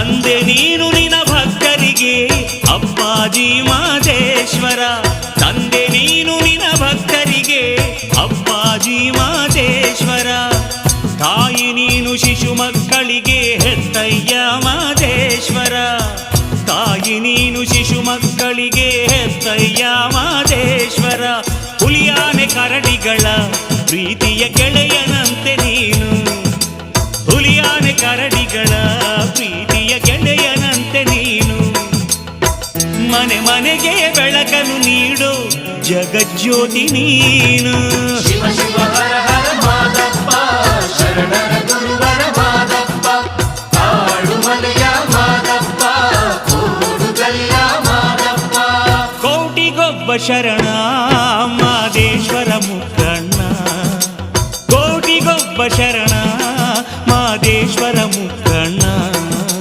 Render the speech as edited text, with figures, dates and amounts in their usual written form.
ತಂದೆ ನೀನು ನಿನ ಭಕ್ತರಿಗೆ ಅಪ್ಪಾಜಿ ಮಾದೇಶ್ವರ. ತಂದೆ ನೀನು ನಿನ ಭಕ್ತರಿಗೆ ಅಪ್ಪಾಜಿ ಮಾದೇಶ್ವರ. ತಾಯಿ ನೀನು ಶಿಶು ಮಕ್ಕಳಿಗೆ ಹೆತ್ತಯ್ಯ ಮಾದೇಶ್ವರ. ತಾಯಿ ನೀನು ಶಿಶು ಮಕ್ಕಳಿಗೆ ಹೆತ್ತಯ್ಯ ಮಾದೇಶ್ವರ. ಹುಲಿಯಾನೆ ಕರಡಿಗಳ ಪ್ರೀತಿಯ ಗೆಳೆಯನಂತೆ ನೀನು. ಹುಲಿಯಾನೆ ಕರಡಿಗಳ ಪ್ರೀತಿಯ ಗೆಳೆಯನಂತೆ ನೀನು. ಮನೆ ಮನೆಗೆ ಬೆಳಕನ್ನು ನೀಡು ಜಗಜ್ಯೋತಿ ನೀನು. ಶಿವ ಶಿವ ಹರ ಹರ ಮಾದಪ್ಪ ಶರಣರ ಗುರುವರ ಮಾದಪ್ಪ. ಕಾಡುಮಲೆಯ ಮಾದಪ್ಪ ಕೂಡುಗಲ್ಲ ಮಾದಪ್ಪ. ಕೋಟಿಗೊಬ್ಬ ಶರಣ ಮಾದೇಶ್ವರ ಮುಕ್ಕಣ್ಣ. ಕೋಟಿಗೊಬ್ಬ ಶರಣ